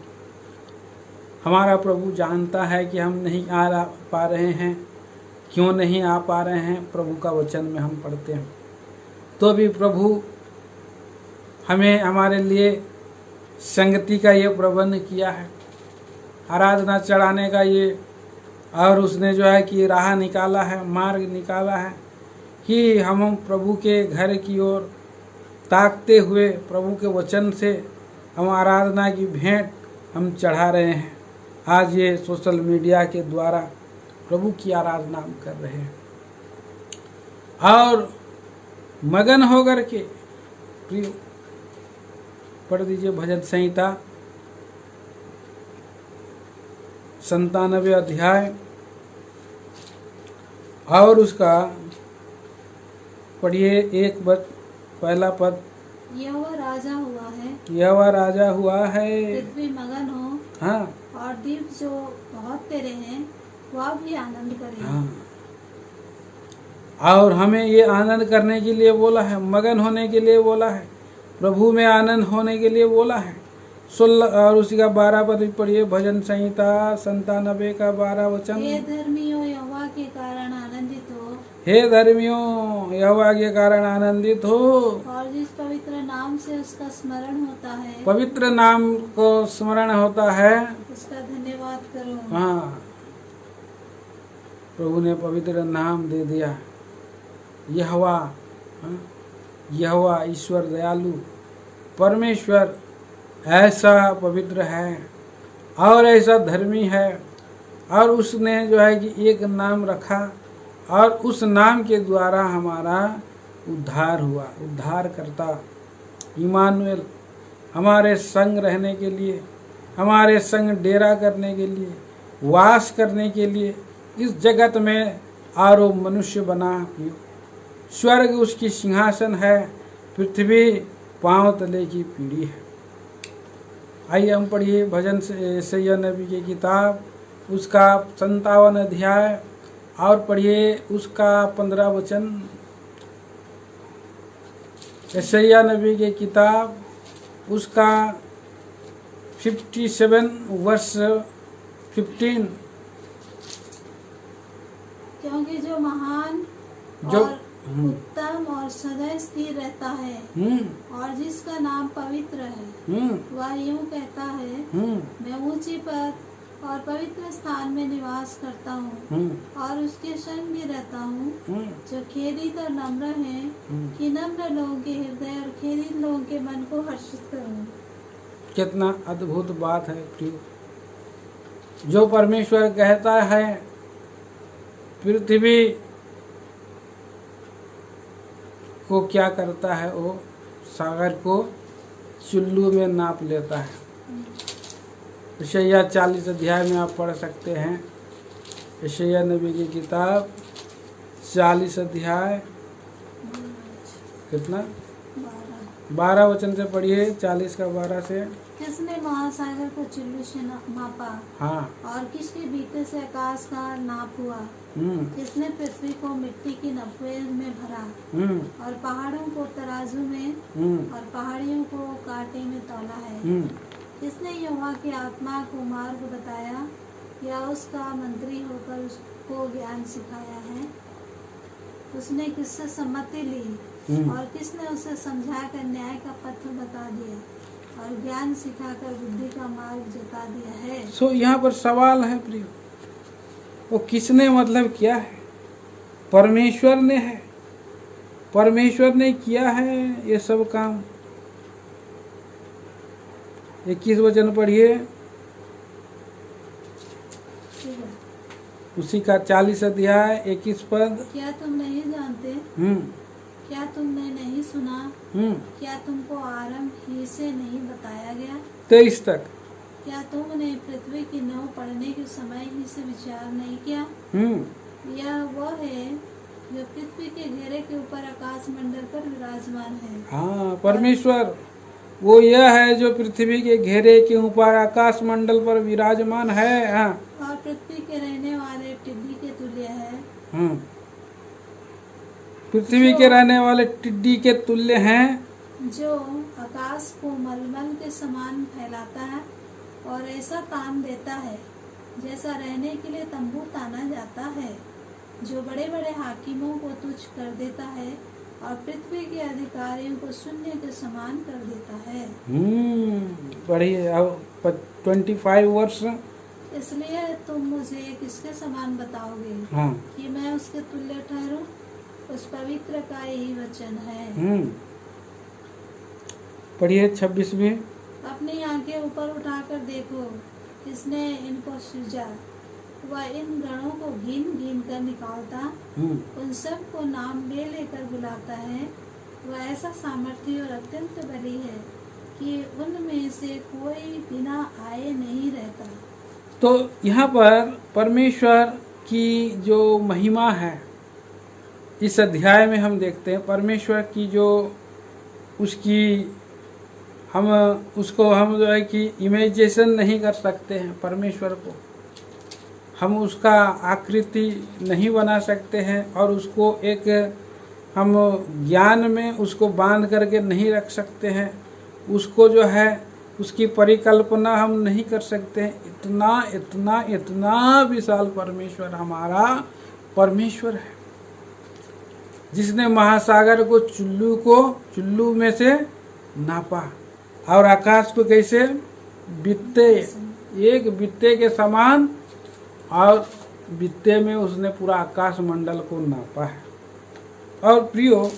S1: हमारा प्रभु जानता है कि हम नहीं आ पा रहे हैं। क्यों नहीं आ पा रहे हैं? प्रभु का वचन में हम पढ़ते हैं तो भी प्रभु हमें हमारे लिए संगति का ये प्रबंध किया है, आराधना चढ़ाने का ये, और उसने जो है कि राह निकाला है, मार्ग निकाला है कि हम प्रभु के घर की ओर ताकते हुए प्रभु के वचन से हम आराधना की भेंट हम चढ़ा रहे हैं। आज ये सोशल मीडिया के द्वारा प्रभु की आराधना हम कर रहे हैं और मगन होकर के प्रिय पढ़ दीजिए भजन संहिता 97 अध्याय और उसका पढ़िए पहला पद।
S2: यहोवा राजा हुआ है,
S1: यहोवा राजा हुआ है,
S2: पृथ्वी मगन हो,
S1: हाँ,
S2: और दीप जो बहुत तेरे हैं वह भी आनंद करे।
S1: हाँ। और हमें ये आनंद करने के लिए बोला है, मगन होने के लिए बोला है, प्रभु में आनंद होने के लिए बोला है। 16 और उसी का 12 पद पढ़िए भजन संहिता 97 का 12 वचन।
S2: हे धर्मियों यहोवा के कारण आनंदित हो,
S1: हे धर्मियों यहोवा के कारण आनंदित हो,
S2: और जिस पवित्र नाम से उसका स्मरण होता है,
S1: पवित्र नाम को स्मरण होता है,
S2: उसका धन्यवाद करो।
S1: हाँ, प्रभु ने पवित्र नाम दे दिया यहोवा। हाँ? यहोवा ईश्वर दयालु परमेश्वर ऐसा पवित्र है और ऐसा धर्मी है, और उसने जो है कि एक नाम रखा और उस नाम के द्वारा हमारा उद्धार हुआ। उद्धार करता इमानुएल हमारे संग रहने के लिए, हमारे संग डेरा करने के लिए, वास करने के लिए इस जगत में आरो मनुष्य बना। स्वर्ग उसकी सिंहासन है, पृथ्वी पांव तले की पीढ़ी है। आइए हम पढ़िए भजन से यशायाह नबी की किताब उसका 57 अध्याय और पढ़िए उसका 15 वचन। यशायाह नबी की किताब उसका 57 वर्ष 15।
S2: क्योंकि जो महान
S1: जो
S2: और उत्तम और सदैव स्थिर रहता है और जिसका नाम पवित्र है, वह यूं कहता है, मैं ऊंची पर और पवित्र स्थान में निवास करता हूँ और उसके संग भी रहता हूँ जो खेदित और नम्र हैं, कि नम्र लोगों के हृदय और खेदित लोगों के मन को हर्षित करूँ।
S1: कितना अद्भुत बात है प्रिय। जो परमेश्वर कहता है पृथ्वी को क्या करता है, वो सागर को चुल्लू में नाप लेता है। यशायाह 40 अध्याय में आप पढ़ सकते हैं। यशायाह नबी की किताब 40 अध्याय कितना 12 वचन से पढ़िए, 40 का 12 से।
S2: किसने महासागर को चुल्लू से मापा,
S1: हाँ, और
S2: किसके बीते से आकाश का नाप हुआ। किसने पृथ्वी को मिट्टी की नपुए में भरा और पहाड़ों को तराजू में और पहाड़ियों को कांटे में तौला है। किसने यहोवा की आत्मा को मार्ग बताया या उसका मंत्री होकर उसको ज्ञान सिखाया है। उसने किससे सम्मति ली और किसने उसे समझाकर न्याय का पथ बता दिया और ज्ञान सिखाकर बुद्धि का मार्ग जता दिया है।
S1: सो यहाँ पर सवाल है प्रिय, वो किसने मतलब क्या है? परमेश्वर ने है। परमेश्वर ने किया है ये सब काम। 21 वचन पढ़िए, उसी का 40 अध्याय 21 पद।
S2: क्या तुम नहीं जानते? क्या तुमने नहीं सुना? क्या तुमको आरंभ ही से नहीं बताया गया?
S1: 23 तक।
S2: क्या तुमने पृथ्वी की नौ पढ़ने के समय ही से विचार नहीं किया? यह वह है जो पृथ्वी के घेरे के ऊपर आकाश मंडल पर विराजमान है।
S1: हाँ, परमेश्वर वो यह है जो पृथ्वी के घेरे के ऊपर आकाश मंडल पर विराजमान है। हाँ,
S2: और पृथ्वी के रहने वाले टिड्डी के तुल्य है।
S1: पृथ्वी के रहने वाले टिड्डी के तुल्य हैं,
S2: जो आकाश को मलमल के समान फैलाता है और ऐसा तान देता है जैसा रहने के लिए तंबू ताना जाता है, जो बड़े बड़े हाकिमों को तुच्छ कर देता है और पृथ्वी के अधिकारियों को शून्य के समान कर देता है।
S1: पढ़िए अब 25 वर्ष।
S2: इसलिए तुम मुझे किसके समान बताओगे?
S1: हाँ,
S2: कि मैं उसके तुल्य ठहरूं? उस पवित्र का यही वचन है।
S1: पढ़िए 26 में।
S2: अपनी आंखें ऊपर उठाकर देखो, किसने इनको सृजा। वह इन गणों को गिन गिन कर निकालता, उन सब को नाम ले लेकर बुलाता है। वह ऐसा सामर्थी और अत्यंत बली है कि उनमें से कोई बिना आए नहीं रहता।
S1: तो यहाँ पर परमेश्वर की जो महिमा है इस अध्याय में हम देखते हैं। परमेश्वर की जो उसकी हम जो है कि इमेजिनेशन नहीं कर सकते हैं। परमेश्वर को हम उसका आकृति नहीं बना सकते हैं और उसको एक हम ज्ञान में उसको बांध करके नहीं रख सकते हैं। उसको जो है उसकी परिकल्पना हम नहीं कर सकते हैं। इतना इतना इतना विशाल परमेश्वर हमारा परमेश्वर है, जिसने महासागर को चुल्लू में से नापा और आकाश को कैसे बित्ते, एक बित्ते के समान, और बित्ते में उसने पूरा आकाश मंडल को नापा है। और प्रियो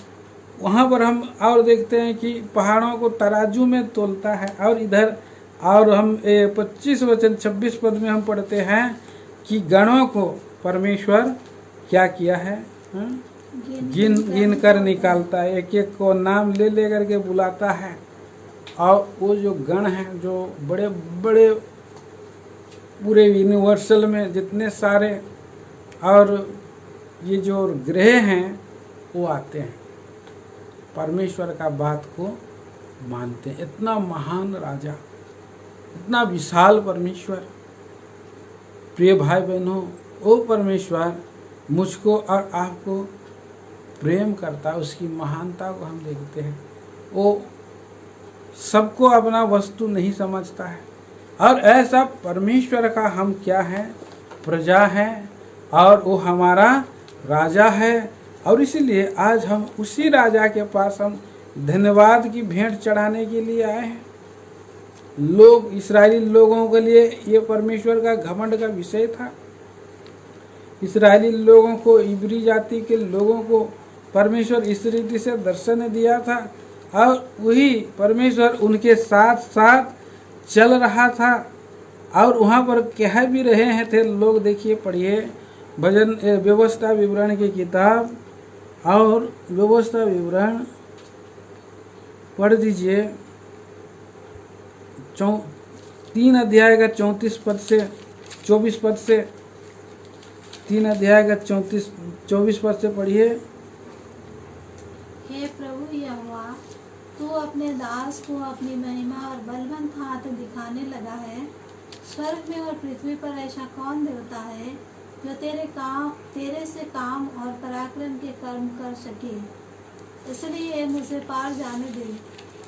S1: वहाँ पर हम और देखते हैं कि पहाड़ों को तराजू में तोलता है। और इधर और हम 25 वचन 26 पद में हम पढ़ते हैं कि गणों को परमेश्वर क्या किया है? गिन कर निकालता है, एक एक को नाम ले ले करके बुलाता है। और वो जो गण हैं, जो बड़े बड़े पूरे यूनिवर्सल में जितने सारे और ये जो ग्रह हैं वो आते हैं, परमेश्वर का बात को मानते हैं। इतना महान राजा, इतना विशाल परमेश्वर। प्रिय भाई बहनों, वो परमेश्वर मुझको और आपको प्रेम करता है। उसकी महानता को हम देखते हैं। वो सबको अपना वस्तु नहीं समझता है। और ऐसा परमेश्वर का हम क्या है? प्रजा है, और वो हमारा राजा है। और इसीलिए आज हम उसी राजा के पास हम धन्यवाद की भेंट चढ़ाने के लिए आए हैं। लोग इस्राएली लोगों के लिए ये परमेश्वर का घमंड का विषय था। इस्राएली लोगों को, इब्री जाति के लोगों को परमेश्वर इस रीति से दर्शन दिया था और वही परमेश्वर उनके साथ साथ चल रहा था और वहाँ पर कह भी रहे हैं थे लोग। देखिए, पढ़िए भजन व्यवस्था विवरण की किताब और व्यवस्था विवरण पढ़ दीजिए 3 अध्याय का 34 पद से 24 पद से 3 अध्याय का 24 पद से पढ़िए।
S2: हे प्रभु यहोवा, तू अपने दास को अपनी महिमा और बलवंत हाथ दिखाने लगा है। स्वर्ग में और पृथ्वी पर ऐसा कौन देवता है जो तेरे से काम और पराक्रम के कर्म कर सके। इसलिए मुझे पार जाने दे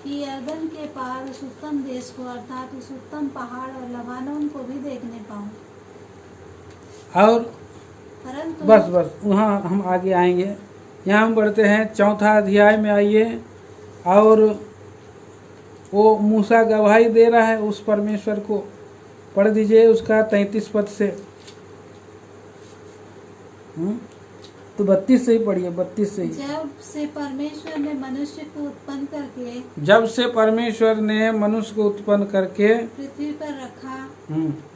S2: कि यरदन के पार उस उत्तम देश को, अर्थात उस उत्तम पहाड़ और लबानोन को भी देखने पाऊं।
S1: और
S2: परंतु
S1: बस वहाँ हम आगे आएंगे। यहाँ हम बढ़ते हैं 4 अध्याय में आइए। और वो मूसा गवाही दे रहा है उस परमेश्वर को। पढ़ दीजिए उसका 33 पद से। तो 32 से ही पढ़िए, 32 से ही।
S2: जब से परमेश्वर ने मनुष्य को उत्पन्न करके पृथ्वी पर रखा,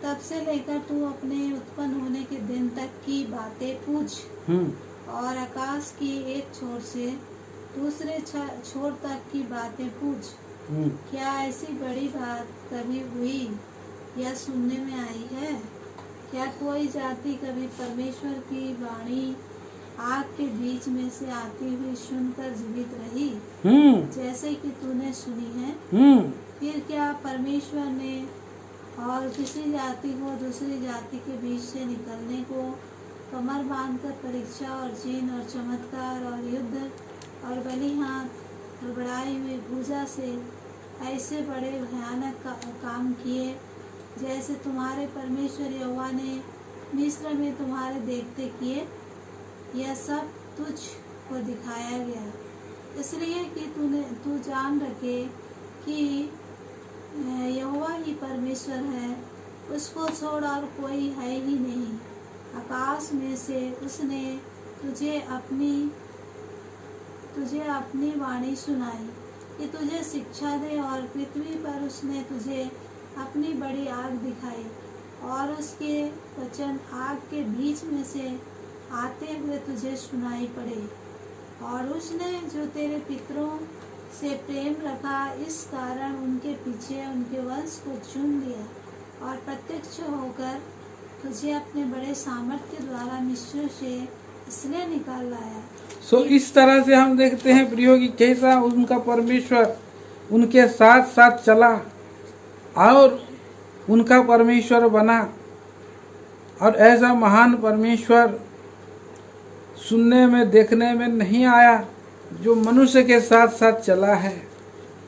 S2: तब से लेकर तू अपने उत्पन्न होने के दिन तक की बातें पूछ और आकाश की एक छोर से दूसरे छोर तक की बातें पूछ। क्या ऐसी बड़ी बात कभी हुई या सुनने में आई है? क्या कोई जाति कभी परमेश्वर की वाणी आग के बीच में से आती हुई सुनकर जीवित रही, जैसे कि तूने सुनी है? फिर क्या परमेश्वर ने और किसी जाति को दूसरी जाति के बीच से निकलने को कमर बांधकर परीक्षा और चिन्ह और चमत्कार और युद्ध और बलि हाथ और बढ़ाई हुई भुजा से ऐसे बड़े भयानक काम किए जैसे तुम्हारे परमेश्वर यहोवा ने मिस्र में तुम्हारे देखते किए? यह सब तुझ को दिखाया गया इसलिए कि तू जान रखे कि यहोवा ही परमेश्वर है, उसको छोड़ और कोई है ही नहीं। आकाश में से उसने तुझे अपनी वाणी सुनाई कि तुझे शिक्षा दे, और पृथ्वी पर उसने तुझे अपनी बड़ी आग दिखाई और उसके वचन आग के बीच में से आते हुए तुझे सुनाई पड़े। और उसने जो तेरे पितरों से प्रेम रखा, इस कारण उनके पीछे उनके वंश को चुन लिया और प्रत्यक्ष होकर तुझे अपने बड़े सामर्थ्य द्वारा मिस्र से इसलिए निकाल लाया।
S1: इस तरह से हम देखते हैं प्रियो कि कैसा उनका परमेश्वर उनके साथ साथ चला और उनका परमेश्वर बना। और ऐसा महान परमेश्वर सुनने में देखने में नहीं आया जो मनुष्य के साथ साथ चला है।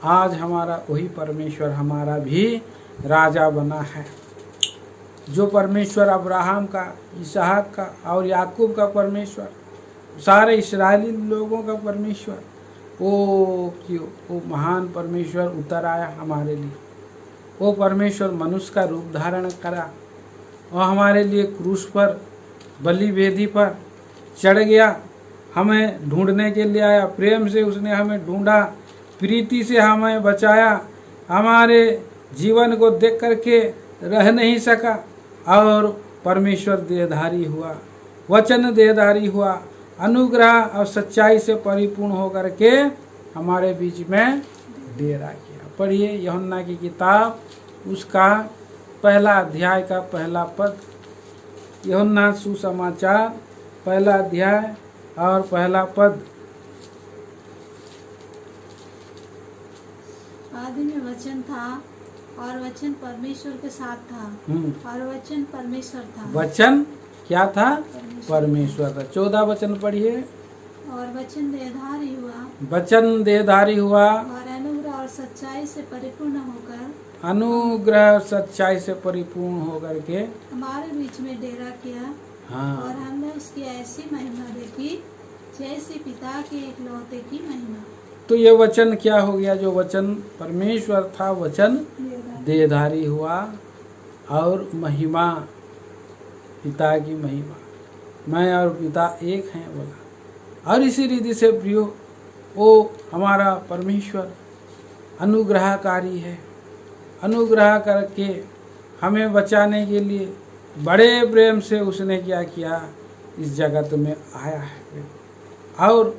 S1: आज हमारा वही परमेश्वर हमारा भी राजा बना है। जो परमेश्वर अब्राहम का, इसहाक का और याकूब का परमेश्वर, सारे इस्राएली लोगों का परमेश्वर, वो महान परमेश्वर उतर आया हमारे लिए। वो परमेश्वर मनुष्य का रूप धारण करा और हमारे लिए क्रूस पर बलि वेदी पर चढ़ गया, हमें ढूंढने के लिए आया। प्रेम से उसने हमें ढूंढा, प्रीति से हमें बचाया, हमारे जीवन को देख करके रह नहीं सका और परमेश्वर देहधारी हुआ, वचन देहधारी हुआ, अनुग्रह और सच्चाई से परिपूर्ण होकर के हमारे बीच में डेरा किया। पढ़िए यूहन्ना की किताब उसका 1 अध्याय का 1 पद। यूहन्ना सुसमाचार 1 अध्याय और 1 पद।
S2: आदि में वचन था और वचन परमेश्वर के साथ था और वचन परमेश्वर था।
S1: वचन क्या था? परमेश्वर था। 14 वचन पढ़िए।
S2: और वचन देहधारी हुआ,
S1: वचन देहधारी हुआ
S2: और अनुग्रह और सच्चाई से परिपूर्ण होकर के हमारे बीच में डेरा किया।
S1: हाँ।
S2: और हमने उसकी ऐसी महिमा देखी जैसी पिता के एकलौते की महिमा।
S1: तो ये वचन क्या हो गया? जो वचन परमेश्वर था, वचन देहधारी हुआ और महिमा, पिता की महिमा, मैं और पिता एक हैं बोला। और इसी रीति से प्रियो, वो हमारा परमेश्वर अनुग्रहकारी है। अनुग्रह करके हमें बचाने के लिए बड़े प्रेम से उसने क्या किया, इस जगत में आया है और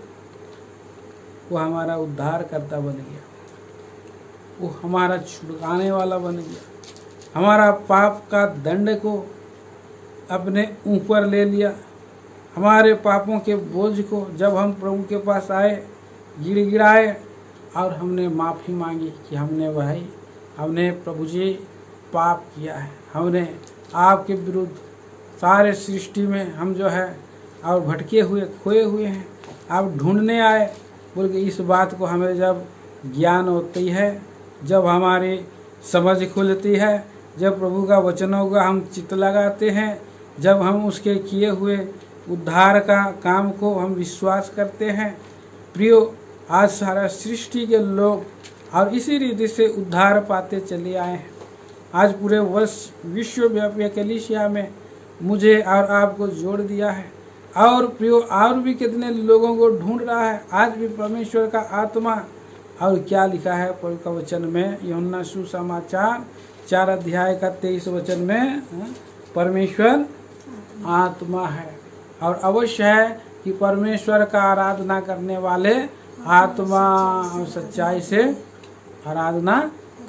S1: वो हमारा उद्धार करता बन गया, वो हमारा छुड़ाने वाला बन गया, हमारा पाप का दंड को अपने ऊपर ले लिया, हमारे पापों के बोझ को जब हम प्रभु के पास आए, गिड़गिड़ाए और हमने माफ़ी मांगी कि हमने प्रभु जी पाप किया है, हमने आपके विरुद्ध सारे सृष्टि में हम जो है और भटके हुए खोए हुए हैं, आप ढूंढने आए बोल के। इस बात को हमें जब ज्ञान होती है, जब हमारी समझ खुलती है, जब प्रभु का वचनों का हम चित्त लगाते हैं, जब हम उसके किए हुए उद्धार का काम को हम विश्वास करते हैं, प्रियो आज सारा सृष्टि के लोग और इसी रीति से उद्धार पाते चले आए हैं। आज पूरे विश्वव्यापी कलीसिया में मुझे और आपको जोड़ दिया है और प्रियो और भी कितने लोगों को ढूंढ रहा है आज भी परमेश्वर का आत्मा। और क्या लिखा है प्रभु का वचन में, यूहन्ना सुसमाचार 4 अध्याय का 23 वचन में, परमेश्वर आत्मा है और अवश्य है कि परमेश्वर का आराधना करने वाले आत्मा और सच्चाई से आराधना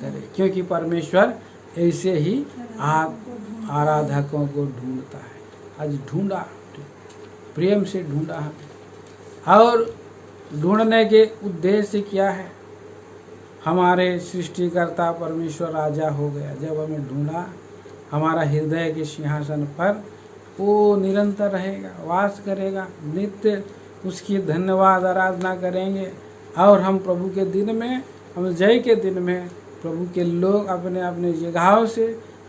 S1: करें, क्योंकि परमेश्वर ऐसे ही आराधकों को ढूंढता है। आज ढूंढा, प्रेम से ढूंढा हमें। और ढूंढने के उद्देश्य क्या है? हमारे सृष्टिकर्ता परमेश्वर राजा हो गया। जब हमें ढूंढा, हमारा हृदय के सिंहासन पर वो निरंतर रहेगा, वास करेगा, नित्य उसकी धन्यवाद आराधना करेंगे। और हम प्रभु के दिन में, हम जय के दिन में प्रभु के लोग अपने अपने जगहों से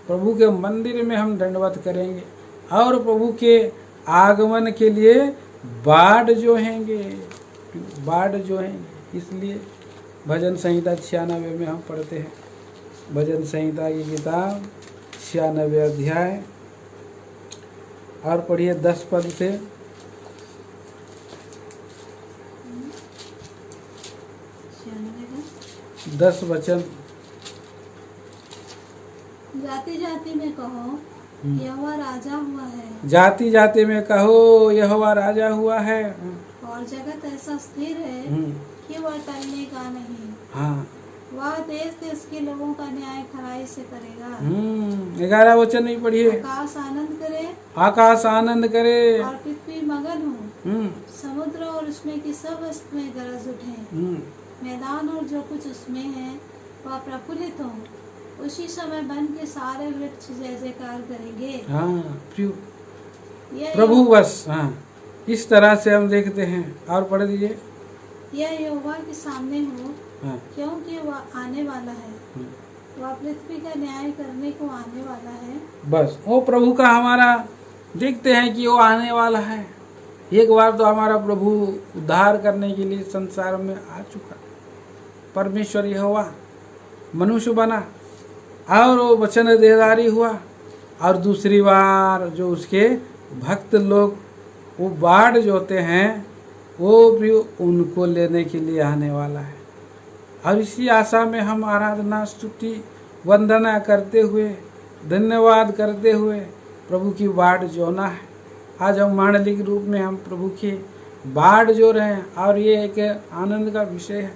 S1: प्रभु के मंदिर में हम दंडवत करेंगे और प्रभु के आगमन के लिए बाट जोहेंगे। इसलिए भजन संहिता 96 में हम पढ़ते हैं, भजन संहिता की किताब 96 अध्याय और पढ़िए 10 पद से। 10 वचन।
S2: जाति जाति में कहो यहोवा राजा हुआ है।
S1: जाति जाति में कहो यहोवा राजा हुआ है।
S2: और जगत ऐसा स्थिर है कि वह टलने का नहीं।
S1: हाँ,
S2: वह देश देश के लोगों का न्याय खराई से करेगा।
S1: 11 वचन नहीं पढ़िए।
S2: आकाश आनंद करे
S1: और
S2: पृथ्वी मगन हो। समुद्र और उसमें की सब वस्तुएं गरज उठे। मैदान और जो कुछ उसमें है वह प्रफुल्लित हो। उसी समय वन के सारे वृक्ष जय जयकार करेंगे।
S1: हाँ, प्रभु बस। हाँ, इस तरह से हम देखते हैं। और पढ़ दीजिए।
S2: यह यहोवा के सामने हो।
S1: हाँ,
S2: क्योंकि वह आने वाला है। वह पृथ्वी का न्याय करने को आने वाला है।
S1: बस वो प्रभु का हमारा देखते हैं कि वो आने वाला है। एक बार तो हमारा प्रभु उद्धार करने के लिए संसार में आ चुका। परमेश्वर यहोवा मनुष्य बना और वो वचन देहधारी हुआ। और दूसरी बार जो उसके भक्त लोग वो बाढ़ जो होते हैं वो भी उनको लेने के लिए आने वाला है। और इसी आशा में हम आराधना, स्तुति, वंदना करते हुए, धन्यवाद करते हुए प्रभु की बाढ़ जोना है। आज हम मांडलिक रूप में हम प्रभु की बाढ़ जो रहे हैं और ये एक आनंद का विषय है।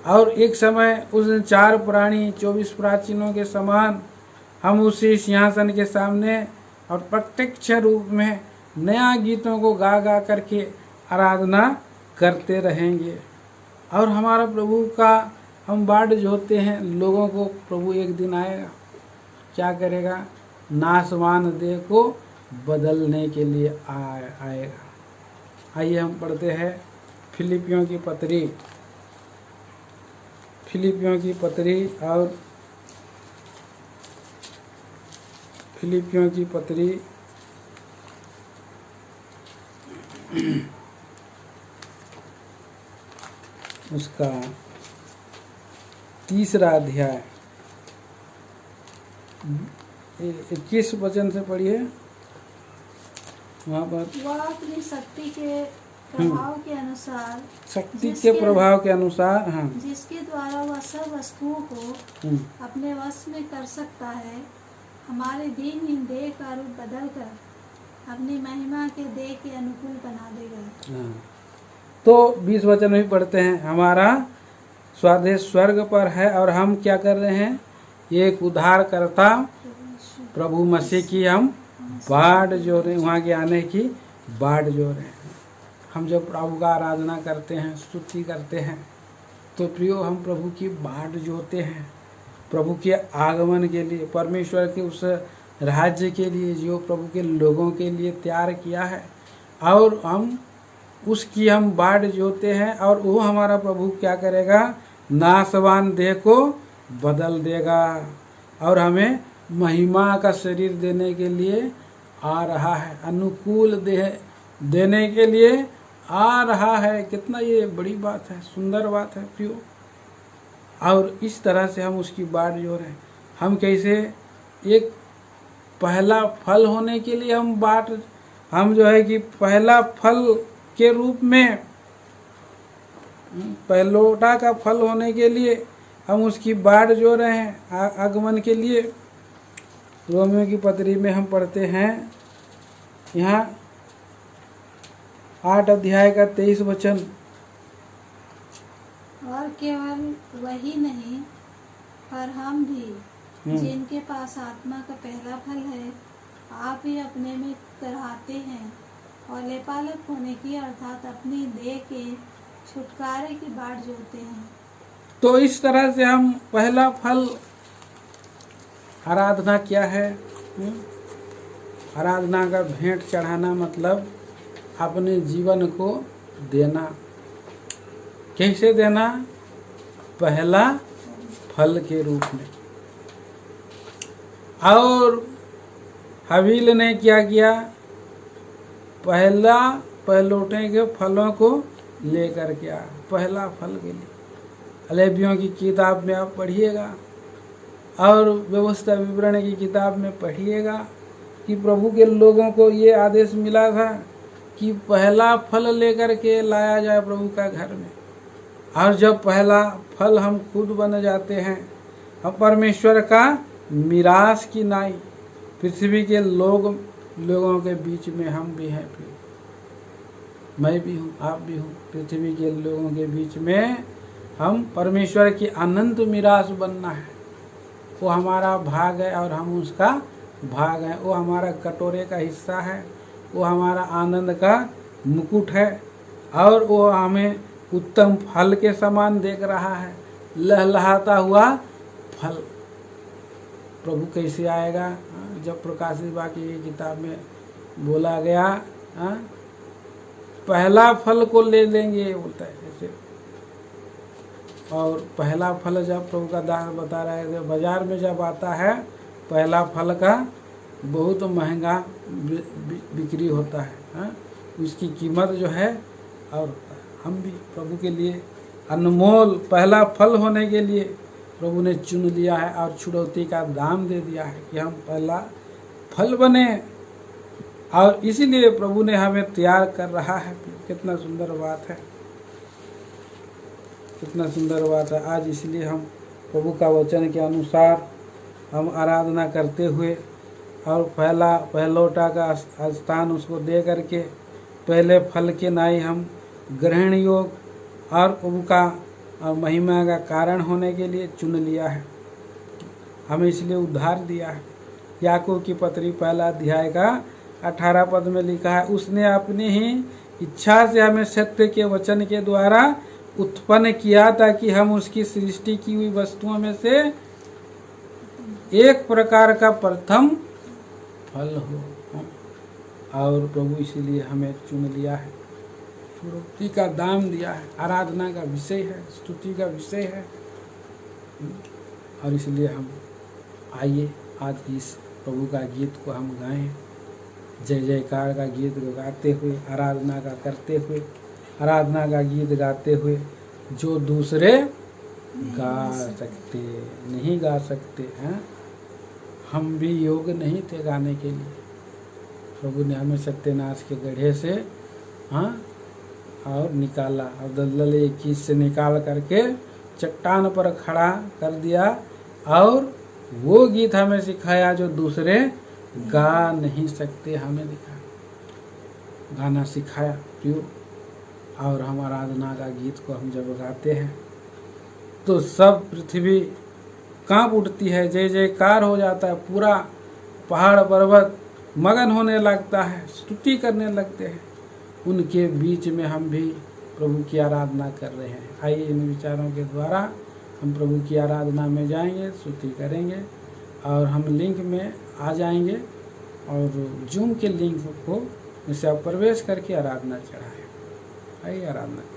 S1: और एक समय उस 4 प्राणी 24 प्राचीनों के समान हम उसी सिंहासन के सामने और प्रत्यक्ष रूप में नया गीतों को गा गा करके आराधना करते रहेंगे। और हमारा प्रभु का हम बाढ़ जोते हैं लोगों को। प्रभु एक दिन आएगा, क्या करेगा? नाशवान देह को बदलने के लिए आएगा। आइए हम पढ़ते हैं फिलिपियों की पत्री उसका 3रा अध्याय 21 वचन से पढ़िए वहाँ पर।
S2: वह अपनी शक्ति के प्रभाव के अनुसार,
S1: शक्ति के प्रभाव के अनुसार, हाँ,
S2: जिसके द्वारा वह सब वस्तुओं को अपने वश में कर सकता है, हमारे दीनहीन देह का रूप बदल कर अपनी महिमा के देह के अनुकूल बना देगा।
S1: हाँ। तो 20 वचन भी पढ़ते हैं। हमारा स्वदेश स्वर्ग पर है और हम क्या कर रहे हैं, एक उद्धारकर्ता प्रभु मसीह की हम बाट जो रहे, वहाँ के आने की बाट जो रहे हैं। हम जब प्रभु का आराधना करते हैं, स्तुति करते हैं, तो प्रियो हम प्रभु की बाट जोते हैं, प्रभु के आगमन के लिए, परमेश्वर के उस राज्य के लिए जो प्रभु के लोगों के लिए तैयार किया है, और हम उसकी हम बाट जोते हैं। और वो हमारा प्रभु क्या करेगा, नाशवान देह को बदल देगा और हमें महिमा का शरीर देने के लिए आ रहा है, अनुकूल देह देने के लिए आ रहा है। कितना ये बड़ी बात है, सुंदर बात है प्रियो। और इस तरह से हम उसकी बाट जो रहे हैं, हम कैसे एक पहला फल होने के लिए हम बाट, हम जो है कि पहला फल के रूप में, पहलोटा का फल होने के लिए हम उसकी बाट जो रहे हैं आगमन के लिए। रोमियो की पत्री में हम पढ़ते हैं यहाँ 8 अध्याय का 23 वचन।
S2: और केवल वही नहीं, पर हम भी जिनके पास आत्मा का पहला फल है, आप ही अपने में कराते हैं और लेपालक होने की अर्थात अपनी देह के छुटकारे की बाट जोते हैं।
S1: तो इस तरह से हम पहला फल आराधना क्या है, आराधना का भेंट चढ़ाना मतलब अपने जीवन को देना। कैसे देना, पहला फल के रूप में। और हबील ने क्या किया, पहलोटे के फलों को लेकर के आया, पहला फल के लिए। लेवियों की किताब में आप पढ़िएगा और व्यवस्था विवरण की किताब में पढ़िएगा कि प्रभु के लोगों को ये आदेश मिला था कि पहला फल लेकर के लाया जाए प्रभु का घर में। और जब पहला फल हम खुद बन जाते हैं, हम परमेश्वर का मीरास की नाई, पृथ्वी के लोगों के बीच में हम भी हैं, मैं भी हूँ, आप भी हूँ, पृथ्वी के लोगों के बीच में हम परमेश्वर की अनंत मीरास बनना है। वो हमारा भाग है और हम उसका भाग हैं। वो हमारा कटोरे का हिस्सा है, वो हमारा आनंद का मुकुट है, और वो हमें उत्तम फल के समान देख रहा है, लहलहाता हुआ फल। प्रभु कैसे आएगा, जब प्रकाशित वाक्य की किताब में बोला गया, पहला फल को ले लेंगे बोलता है ऐसे। और पहला फल जब प्रभु का दास बता रहे थे, बाजार में जब आता है पहला फल का बहुत महंगा बिक्री होता है, उसकी कीमत जो है। और हम भी प्रभु के लिए अनमोल पहला फल होने के लिए प्रभु ने चुन लिया है और छुड़ौती का दाम दे दिया है कि हम पहला फल बने। और इसीलिए प्रभु ने हमें तैयार कर रहा है। कितना सुंदर बात है, कितना सुंदर बात है। आज इसलिए हम प्रभु का वचन के अनुसार हम आराधना करते हुए और पहलोटा का स्थान उसको दे करके पहले फल के नाई हम ग्रहण योग और प्रभु का और महिमा का कारण होने के लिए चुन लिया है। हमें इसलिए उद्धार दिया है। याकूब की पत्री 1 अध्याय का 18 पद में लिखा है, उसने अपनी ही इच्छा से हमें सत्य के वचन के द्वारा उत्पन्न किया ताकि हम उसकी सृष्टि की हुई वस्तुओं में से एक प्रकार का प्रथम फल हो। और प्रभु इसीलिए हमें चुन लिया है, छुड़ौती का दाम दिया है, आराधना का विषय है, स्तुति का विषय है। और इसलिए हम आइए आज इस प्रभु का गीत को हम गाएं, जय जयकार का गीत गाते हुए, आराधना का करते हुए, आराधना का गीत गाते हुए जो दूसरे गा सकते नहीं गा सकते हैं, हम भी योग्य नहीं थे गाने के लिए। प्रभु ने हमें सत्यनाश के गड्ढे से और निकाला, और दलदल 21 से निकाल करके चट्टान पर खड़ा कर दिया, और वो गीत हमें सिखाया जो दूसरे गा नहीं सकते, हमें दिखाया, गाना सिखाया प्रियो। और हम आराधना का गीत को हम जब गाते हैं तो सब पृथ्वी कांप उठती है, जय जयकार हो जाता है, पूरा पहाड़ पर्वत मगन होने लगता है, स्तुति करने लगते हैं। उनके बीच में हम भी प्रभु की आराधना कर रहे हैं। आइए इन विचारों के द्वारा हम प्रभु की आराधना में जाएंगे, स्तुति करेंगे, और हम लिंक में आ जाएंगे, और जूम के लिंक को जैसे आप प्रवेश करके आराधना चढ़ाएं। आइए आराधना।